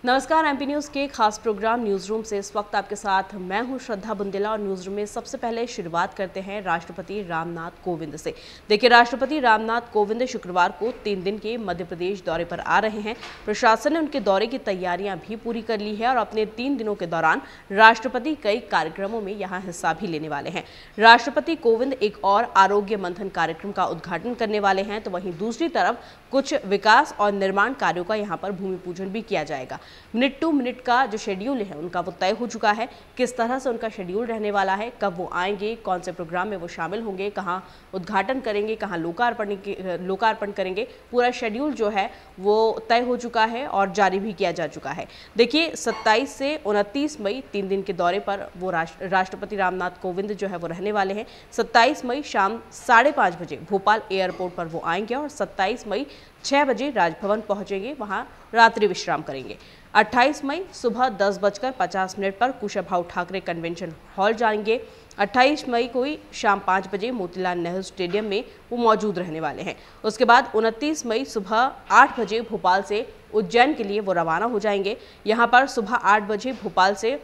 नमस्कार, MP news के खास प्रोग्राम न्यूज़ रूम से इस वक्त आपके साथ मैं हूं श्रद्धा बुंदेला और न्यूज़ रूम में सबसे पहले शुरुआत करते हैं राष्ट्रपति रामनाथ कोविंद से। देखिए, राष्ट्रपति रामनाथ कोविंद शुक्रवार को 3 दिन के मध्य प्रदेश दौरे पर आ रहे हैं। प्रशासन ने उनके दौरे की तैयारियां भी पूरी कर ली है और अपने 3 दिनों के दौरान राष्ट्रपति कई कार्यक्रमों में यहाँ हिस्सा भी लेने वाले हैं। राष्ट्रपति कोविंद एक और आरोग्य मंथन कार्यक्रम का उद्घाटन करने वाले हैं, तो वहीं दूसरी तरफ कुछ विकास और निर्माण कार्यों का यहाँ पर भूमि पूजन भी किया जाएगा। मिनट टू मिनट का जो शेड्यूल है उनका वो तय हो चुका है। किस तरह से उनका शेड्यूल रहने वाला है, कब वो आएंगे, कौन से प्रोग्राम में वो शामिल होंगे, कहाँ उद्घाटन करेंगे, कहाँ लोकार्पण करेंगे, पूरा शेड्यूल जो है वो तय हो चुका है और जारी भी किया जा चुका है। देखिए, 27 से 29 मई 3 दिन के दौरे पर वो राष्ट्रपति रामनाथ कोविंद जो है वो रहने वाले हैं। 27 मई शाम 5:30 बजे भोपाल एयरपोर्ट पर वो आएंगे और 27 मई 6 बजे राजभवन पहुंचेंगे, वहां रात्रि विश्राम करेंगे। 28 मई सुबह 10:50 पर कुशाभाऊ ठाकरे कन्वेंशन हॉल जाएंगे। 28 मई को ही शाम 5 बजे मोतीलाल नेहरू स्टेडियम में वो मौजूद रहने वाले हैं। उसके बाद 29 मई सुबह 8 बजे भोपाल से उज्जैन के लिए वो रवाना हो जाएंगे। यहाँ पर सुबह 8 बजे भोपाल से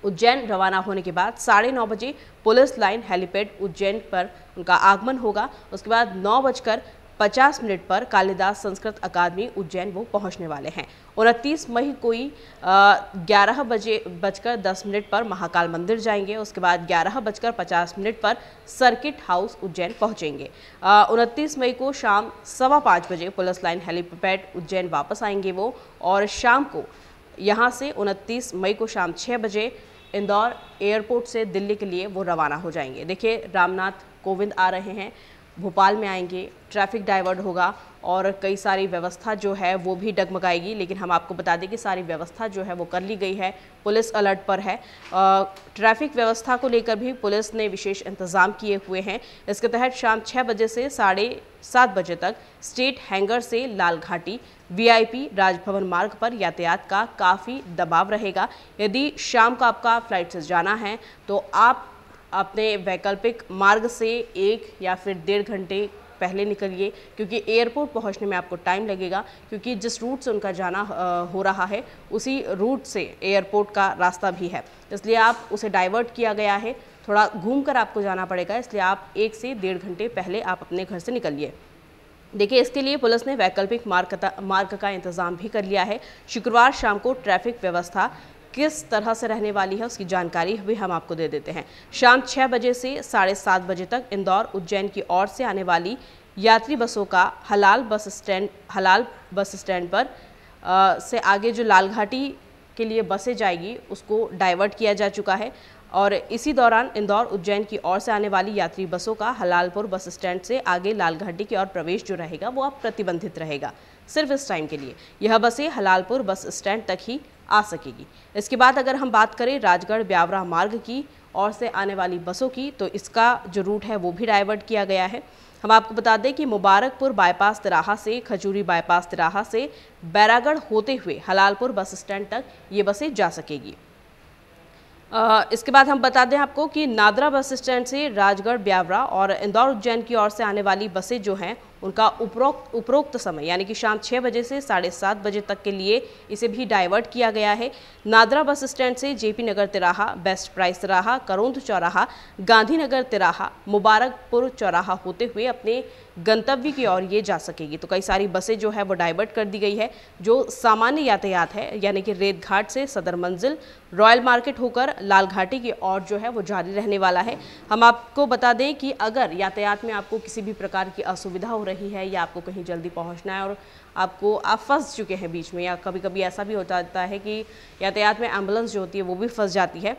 उज्जैन रवाना होने के बाद 9:30 बजे पुलिस लाइन हेलीपैड उज्जैन पर उनका आगमन होगा। उसके बाद 9:50 पर कालिदास संस्कृत अकादमी उज्जैन वो पहुंचने वाले हैं। 29 मई को ही 11:10 पर महाकाल मंदिर जाएंगे। उसके बाद 11:50 पर सर्किट हाउस उज्जैन पहुंचेंगे। 29 मई को शाम 5:15 बजे पुलिस लाइन हेलीपैड उज्जैन वापस आएंगे वो, और शाम को यहाँ से 29 मई को शाम 6 बजे इंदौर एयरपोर्ट से दिल्ली के लिए वो रवाना हो जाएंगे। देखिए, रामनाथ कोविंद आ रहे हैं, भोपाल में आएंगे, ट्रैफिक डाइवर्ट होगा और कई सारी व्यवस्था जो है वो भी डगमगाएगी, लेकिन हम आपको बता दें कि सारी व्यवस्था जो है वो कर ली गई है। पुलिस अलर्ट पर है। ट्रैफिक व्यवस्था को लेकर भी पुलिस ने विशेष इंतजाम किए हुए हैं। इसके तहत शाम 6 बजे से 7:30 बजे तक स्टेट हैंगर से लाल घाटी VIP राजभवन मार्ग पर यातायात का काफ़ी दबाव रहेगा। यदि शाम को आपका फ्लाइट से जाना है तो आप अपने वैकल्पिक मार्ग से 1 या फिर 1.5 घंटे पहले निकलिए, क्योंकि एयरपोर्ट पहुंचने में आपको टाइम लगेगा, क्योंकि जिस रूट से उनका जाना हो रहा है उसी रूट से एयरपोर्ट का रास्ता भी है, इसलिए आप उसे डाइवर्ट किया गया है। थोड़ा घूमकर आपको जाना पड़ेगा, इसलिए आप 1 से 1.5 घंटे पहले आप अपने घर से निकलिए। देखिए, इसके लिए पुलिस ने वैकल्पिक मार्ग का इंतजाम भी कर लिया है। शुक्रवार शाम को ट्रैफिक व्यवस्था किस तरह से रहने वाली है उसकी जानकारी भी हम आपको दे देते हैं। शाम 6 बजे से 7:30 बजे तक इंदौर उज्जैन की ओर से आने वाली यात्री बसों का हलाल बस स्टैंड पर से आगे जो लाल घाटी के लिए बसें जाएगी उसको डाइवर्ट किया जा चुका है, और इसी दौरान इंदौर उज्जैन की ओर से आने वाली यात्री बसों का हलालपुर बस स्टैंड से आगे लाल घाटी की ओर प्रवेश जो रहेगा वो अब प्रतिबंधित रहेगा। सिर्फ इस टाइम के लिए यह बसें हलालपुर बस स्टैंड तक ही आ सकेगी। इसके बाद अगर हम बात करें राजगढ़ ब्यावरा मार्ग की ओर से आने वाली बसों की, तो इसका जो रूट है वो भी डाइवर्ट किया गया है। हम आपको बता दें कि मुबारकपुर बाईपास तिराहा से खजूरी बाईपास तिराहा से बैरागढ़ होते हुए हलालपुर बस स्टैंड तक ये बसें जा सकेगी। इसके बाद हम बता दें आपको कि नादरा बस स्टैंड से राजगढ़ ब्यावरा और इंदौर उज्जैन की ओर से आने वाली बसें जो हैं उनका उपरोक्त समय यानी कि शाम 6 बजे से 7:30 बजे तक के लिए इसे भी डाइवर्ट किया गया है। नादरा बस स्टैंड से JP नगर तिराहा, बेस्ट प्राइस तिराहा, करोंद चौराहा, गांधीनगर तिराहा, मुबारकपुर चौराहा होते हुए अपने गंतव्य की ओर ये जा सकेगी। तो कई सारी बसें जो है वो डाइवर्ट कर दी गई है। जो सामान्य यातायात है यानी कि रेत घाट से सदर मंजिल, रॉयल मार्केट होकर लाल घाटी की ओर जो है वो जारी रहने वाला है। हम आपको बता दें कि अगर यातायात में आपको किसी भी प्रकार की असुविधा हो रही है या आपको कहीं जल्दी पहुंचना है और आप फंस चुके हैं बीच में, या कभी कभी ऐसा भी हो जाता है कि यातायात में एम्बुलेंस जो होती है वो भी फंस जाती है,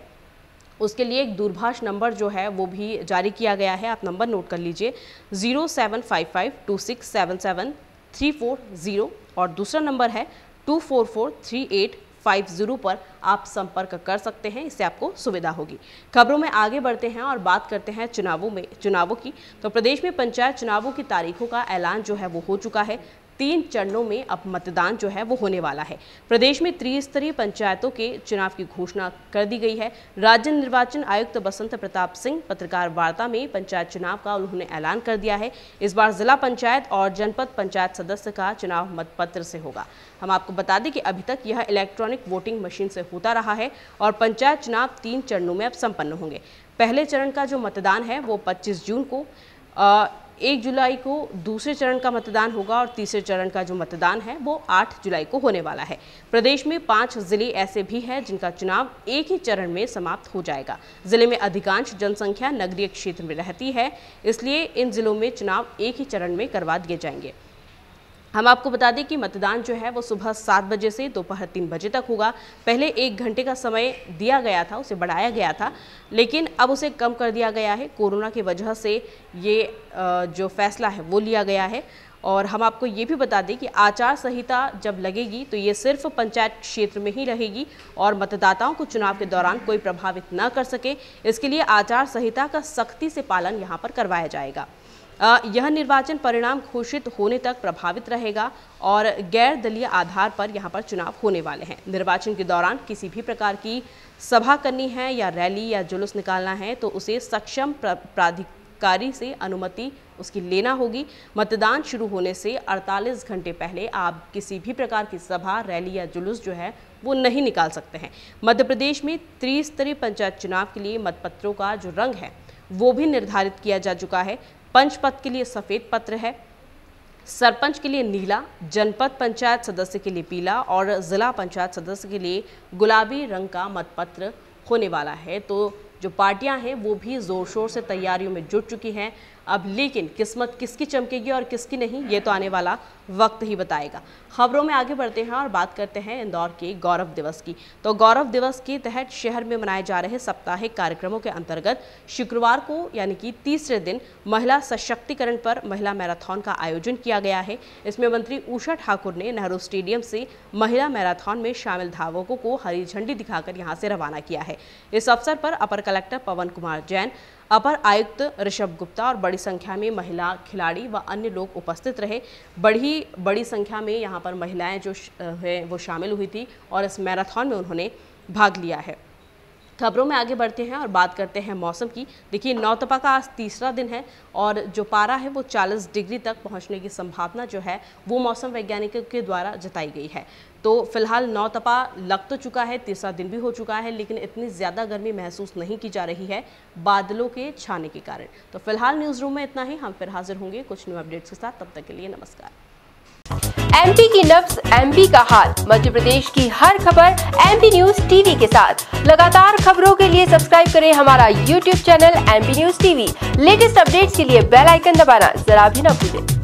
उसके लिए एक दूरभाष नंबर जो है वो भी जारी किया गया है। आप नंबर नोट कर लीजिए 07552677 और दूसरा नंबर है 2443850 पर आप संपर्क कर सकते हैं, इससे आपको सुविधा होगी। खबरों में आगे बढ़ते हैं और बात करते हैं चुनावों की। तो प्रदेश में पंचायत चुनावों की तारीखों का ऐलान जो है वो हो चुका है। 3 चरणों में अब मतदान जो है वो होने वाला है। प्रदेश में त्रिस्तरीय पंचायतों के चुनाव की घोषणा कर दी गई है। राज्य निर्वाचन आयुक्त बसंत प्रताप सिंह पत्रकार वार्ता में पंचायत चुनाव का उन्होंने ऐलान कर दिया है। इस बार जिला पंचायत और जनपद पंचायत सदस्य का चुनाव मतपत्र से होगा। हम आपको बता दें कि अभी तक यह इलेक्ट्रॉनिक वोटिंग मशीन से होता रहा है और पंचायत चुनाव 3 चरणों में अब संपन्न होंगे। पहले चरण का जो मतदान है वो 25 जून को, 1 जुलाई को दूसरे चरण का मतदान होगा और तीसरे चरण का जो मतदान है वो 8 जुलाई को होने वाला है। प्रदेश में 5 जिले ऐसे भी हैं जिनका चुनाव एक ही चरण में समाप्त हो जाएगा। जिले में अधिकांश जनसंख्या नगरीय क्षेत्र में रहती है, इसलिए इन जिलों में चुनाव एक ही चरण में करवा दिए जाएंगे। हम आपको बता दें कि मतदान जो है वो सुबह 7 बजे से दोपहर 3 बजे तक होगा। पहले 1 घंटे का समय दिया गया था, उसे बढ़ाया गया था, लेकिन अब उसे कम कर दिया गया है। कोरोना की वजह से ये जो फैसला है वो लिया गया है। और हम आपको ये भी बता दें कि आचार संहिता जब लगेगी तो ये सिर्फ पंचायत क्षेत्र में ही रहेगी और मतदाताओं को चुनाव के दौरान कोई प्रभावित न कर सके, इसके लिए आचार संहिता का सख्ती से पालन यहाँ पर करवाया जाएगा। यह निर्वाचन परिणाम घोषित होने तक प्रभावित रहेगा और गैर दलीय आधार पर यहां पर चुनाव होने वाले हैं। निर्वाचन के दौरान किसी भी प्रकार की सभा करनी है या रैली या जुलूस निकालना है तो उसे सक्षम प्राधिकारी से अनुमति उसकी लेना होगी। मतदान शुरू होने से 48 घंटे पहले आप किसी भी प्रकार की सभा, रैली या जुलूस जो है वो नहीं निकाल सकते हैं। मध्य प्रदेश में त्रिस्तरीय पंचायत चुनाव के लिए मतपत्रों का जो रंग है वो भी निर्धारित किया जा चुका है। पंच पद के लिए सफेद पत्र है, सरपंच के लिए नीला, जनपद पंचायत सदस्य के लिए पीला और जिला पंचायत सदस्य के लिए गुलाबी रंग का मतपत्र होने वाला है। तो जो पार्टियां हैं वो भी जोर शोर से तैयारियों में जुट चुकी हैं। अब लेकिन किस्मत किसकी चमकेगी और किसकी नहीं, ये तो आने वाला वक्त ही बताएगा। खबरों में आगे बढ़ते हैं और बात करते हैं इंदौर के गौरव दिवस की। तो गौरव दिवस के तहत शहर में मनाए जा रहे साप्ताहिक कार्यक्रमों के अंतर्गत शुक्रवार को यानी कि तीसरे दिन महिला सशक्तिकरण पर महिला मैराथन का आयोजन किया गया है। इसमें मंत्री उषा ठाकुर ने नेहरू स्टेडियम से महिला मैराथन में शामिल धावकों को हरी झंडी दिखाकर यहां से रवाना किया है। इस अवसर पर अपर कलेक्टर पवन कुमार जैन, अपर आयुक्त ऋषभ गुप्ता और बड़ी संख्या में महिला खिलाड़ी व अन्य लोग उपस्थित रहे। बड़ी संख्या में यहाँ पर महिलाएं जो है वो शामिल हुई थी और इस मैराथन में उन्होंने भाग लिया है। खबरों में आगे बढ़ते हैं और बात करते हैं मौसम की। देखिए, नौतपा का आज तीसरा दिन है और जो पारा है वो 40 डिग्री तक पहुंचने की संभावना जो है वो मौसम वैज्ञानिकों के द्वारा जताई गई है। तो फिलहाल नौतपा लग तो चुका है, तीसरा दिन भी हो चुका है, लेकिन इतनी ज़्यादा गर्मी महसूस नहीं की जा रही है बादलों के छाने के कारण। तो फिलहाल न्यूज़ रूम में इतना ही। हम फिर हाजिर होंगे कुछ न्यू अपडेट्स के साथ। तब तक के लिए नमस्कार। एमपी की नब्ज, एमपी का हाल, मध्य प्रदेश की हर खबर एमपी न्यूज टीवी के साथ। लगातार खबरों के लिए सब्सक्राइब करें हमारा YouTube channel MP news TV. Latest updates के लिए बेल आइकन दबाना जरा भी न भूलें।